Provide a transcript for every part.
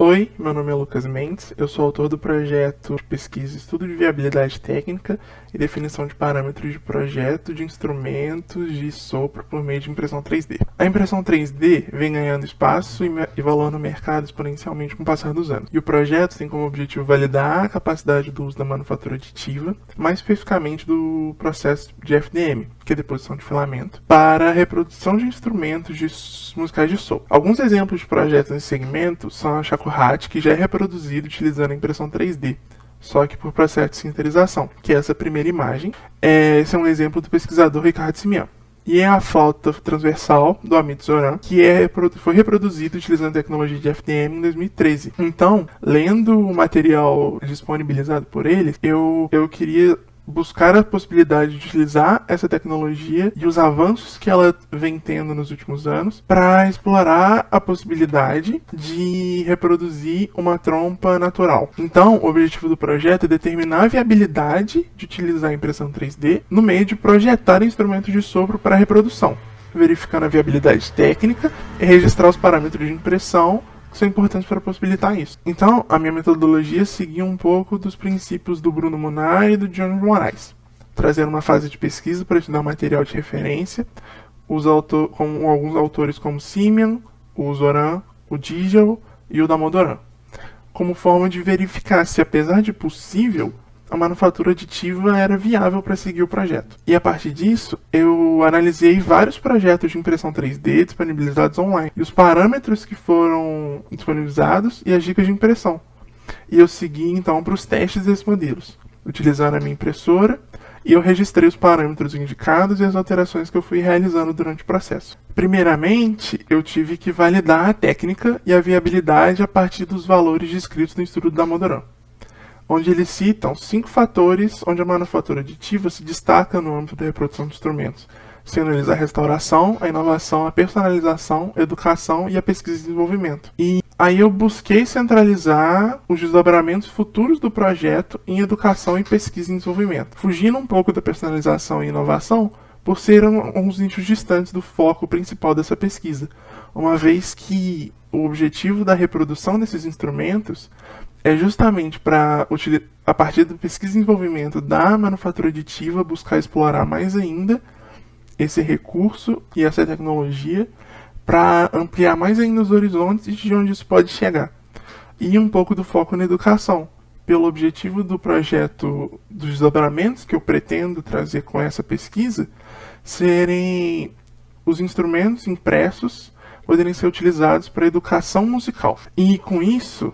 Oi, meu nome é Lucas Mendes, eu sou autor do projeto de pesquisa Estudo de Viabilidade Técnica e Definição de Parâmetros de Projeto de Instrumentos de Sopro por meio de impressão 3D. A impressão 3D vem ganhando espaço e valor no mercado exponencialmente com o passar dos anos, e o projeto tem como objetivo validar a capacidade do uso da manufatura aditiva, mais especificamente do processo de FDM, que é deposição de filamento, para a reprodução de instrumentos musicais de sopro. Alguns exemplos de projetos nesse segmento são a Shakuhachi, que já é reproduzido utilizando a impressão 3D, só que por processo de sinterização, que é essa primeira imagem. Esse é um exemplo do pesquisador Ricardo Simian. E é a flauta transversal do Amit Zoran, que foi reproduzido utilizando a tecnologia de FDM em 2013. Então, lendo o material disponibilizado por eles, eu queria buscar a possibilidade de utilizar essa tecnologia e os avanços que ela vem tendo nos últimos anos para explorar a possibilidade de reproduzir uma trompa natural. Então, o objetivo do projeto é determinar a viabilidade de utilizar a impressão 3D no meio de projetar instrumentos de sopro para reprodução, verificando a viabilidade técnica e registrar os parâmetros de impressão que são importantes para possibilitar isso. Então, a minha metodologia seguia um pouco dos princípios do Bruno Munar e do Jones Moraes, trazendo uma fase de pesquisa para estudar material de referência, com alguns autores como Simian, o Zoran, o Digel e o Damodaran, como forma de verificar se, apesar de possível, a manufatura aditiva era viável para seguir o projeto. E a partir disso, eu analisei vários projetos de impressão 3D disponibilizados online, e os parâmetros que foram disponibilizados e as dicas de impressão. E eu segui então para os testes desses modelos, utilizando a minha impressora, e eu registrei os parâmetros indicados e as alterações que eu fui realizando durante o processo. Primeiramente, eu tive que validar a técnica e a viabilidade a partir dos valores descritos no estudo da Damodaran, onde eles citam 5 fatores onde a manufatura aditiva se destaca no âmbito da reprodução de instrumentos, sendo eles a restauração, a inovação, a personalização, a educação e a pesquisa e desenvolvimento. E aí eu busquei centralizar os desdobramentos futuros do projeto em educação e pesquisa e desenvolvimento, fugindo um pouco da personalização e inovação, por serem uns nichos distantes do foco principal dessa pesquisa, uma vez que o objetivo da reprodução desses instrumentos é justamente para, a partir da pesquisa e desenvolvimento da manufatura aditiva, buscar explorar mais ainda esse recurso e essa tecnologia para ampliar mais ainda os horizontes de onde isso pode chegar. E um pouco do foco na educação, pelo objetivo do projeto, dos desdobramentos que eu pretendo trazer com essa pesquisa, serem os instrumentos impressos poderem ser utilizados para educação musical. E com isso,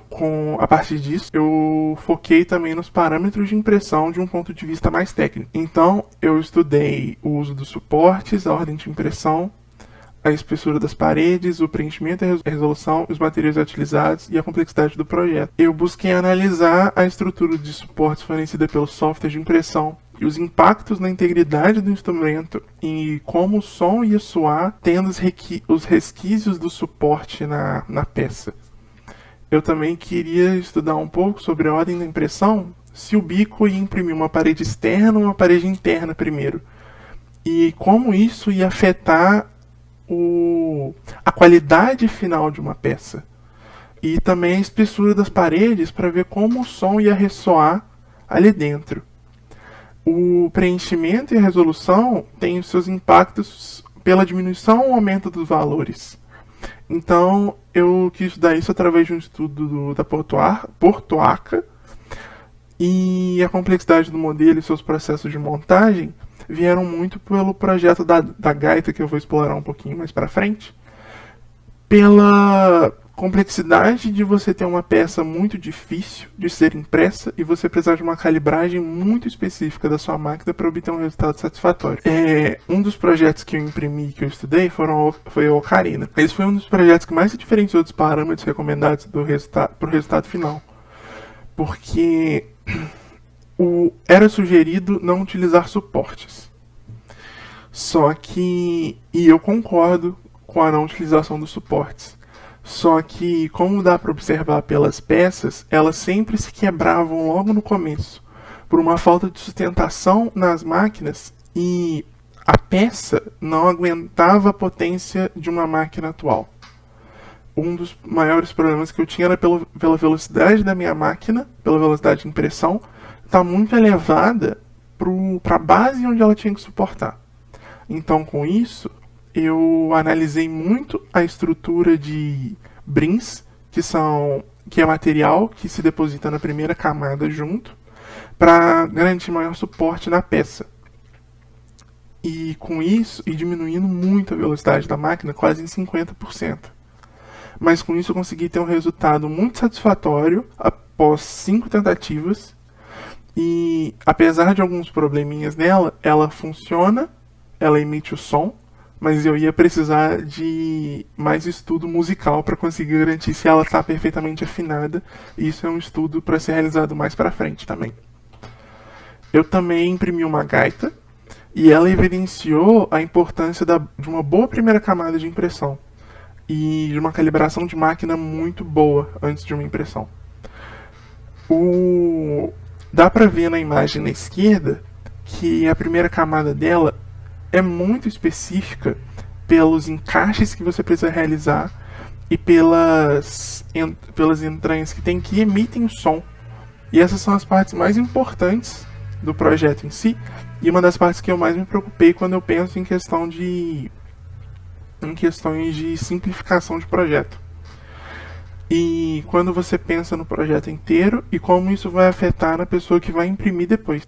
a partir disso, eu foquei também nos parâmetros de impressão de um ponto de vista mais técnico. Então, eu estudei o uso dos suportes, a ordem de impressão, a espessura das paredes, o preenchimento e a resolução, os materiais utilizados e a complexidade do projeto. Eu busquei analisar a estrutura de suportes fornecida pelo software de impressão e os impactos na integridade do instrumento e como o som ia soar tendo os resquícios do suporte na peça. Eu também queria estudar um pouco sobre a ordem da impressão, se o bico ia imprimir uma parede externa ou uma parede interna primeiro, e como isso ia afetar a qualidade final de uma peça, e também a espessura das paredes para ver como o som ia ressoar ali dentro. O preenchimento e a resolução têm os seus impactos pela diminuição ou aumento dos valores. Então, eu quis estudar isso através de um estudo da Portoaca, e a complexidade do modelo e seus processos de montagem vieram muito pelo projeto da gaita, que eu vou explorar um pouquinho mais para frente, pela complexidade de você ter uma peça muito difícil de ser impressa e você precisar de uma calibragem muito específica da sua máquina para obter um resultado satisfatório. Um dos projetos que eu imprimi, que eu estudei, foi a Ocarina. Esse foi um dos projetos que mais se diferenciou dos parâmetros recomendados para o resultado final, porque era sugerido não utilizar suportes. Só que, e eu concordo com a não utilização dos suportes, só que, como dá para observar pelas peças, elas sempre se quebravam logo no começo, por uma falta de sustentação nas máquinas, e a peça não aguentava a potência de uma máquina atual. um dos maiores problemas que eu tinha era pela velocidade da minha máquina, pela velocidade de impressão, tá muito elevada para a base onde ela tinha que suportar. Então, com isso, eu analisei muito a estrutura de brins, que é material que se deposita na primeira camada junto, para garantir maior suporte na peça. E com isso, diminuindo muito a velocidade da máquina, quase em 50%. Mas com isso eu consegui ter um resultado muito satisfatório após 5 tentativas. E apesar de alguns probleminhas nela, ela funciona, ela emite o som, mas eu ia precisar de mais estudo musical para conseguir garantir se ela está perfeitamente afinada. E isso é um estudo para ser realizado mais para frente também. Eu também imprimi uma gaita e ela evidenciou a importância de uma boa primeira camada de impressão e de uma calibração de máquina muito boa antes de uma impressão. Dá para ver na imagem na esquerda que a primeira camada dela é muito específica pelos encaixes que você precisa realizar e pelas entranhas que emitem som. E essas são as partes mais importantes do projeto em si, e uma das partes que eu mais me preocupei quando eu penso em questões de simplificação de projeto. E quando você pensa no projeto inteiro e como isso vai afetar na pessoa que vai imprimir depois.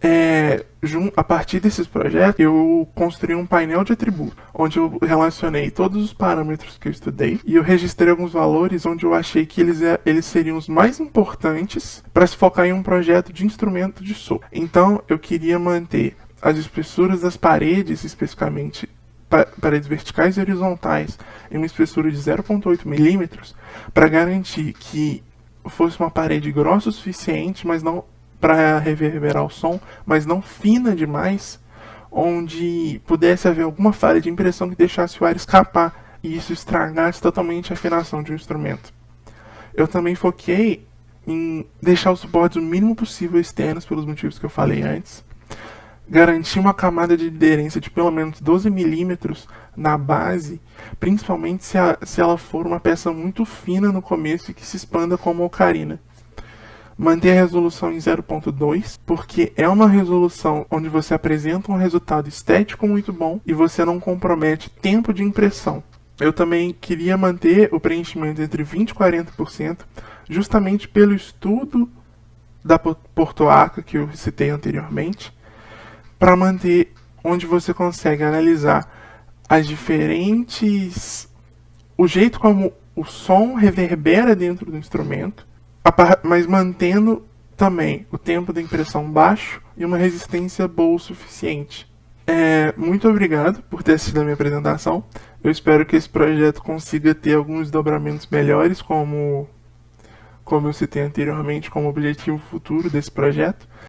A partir desses projetos, eu construí um painel de atributos, onde eu relacionei todos os parâmetros que eu estudei e eu registrei alguns valores onde eu achei que eles seriam os mais importantes para se focar em um projeto de instrumento de som. Então, eu queria manter as espessuras das paredes, especificamente paredes verticais e horizontais, em uma espessura de 0,8 milímetros, para garantir que fosse uma parede grossa o suficiente, mas não para reverberar o som, mas não fina demais, onde pudesse haver alguma falha de impressão que deixasse o ar escapar e isso estragasse totalmente a afinação de um instrumento. Eu também foquei em deixar os suportes o mínimo possível externos, pelos motivos que eu falei antes, garantir uma camada de aderência de pelo menos 12 milímetros na base, principalmente se ela for uma peça muito fina no começo e que se expanda como ocarina. Manter a resolução em 0.2, porque é uma resolução onde você apresenta um resultado estético muito bom e você não compromete tempo de impressão. Eu também queria manter o preenchimento entre 20% e 40%, justamente pelo estudo da portoarca que eu citei anteriormente, para manter onde você consegue analisar o jeito como o som reverbera dentro do instrumento, mas mantendo também o tempo da impressão baixo e uma resistência boa o suficiente. Muito obrigado por ter assistido a minha apresentação. Eu espero que esse projeto consiga ter alguns desdobramentos melhores, como eu citei anteriormente, como objetivo futuro desse projeto.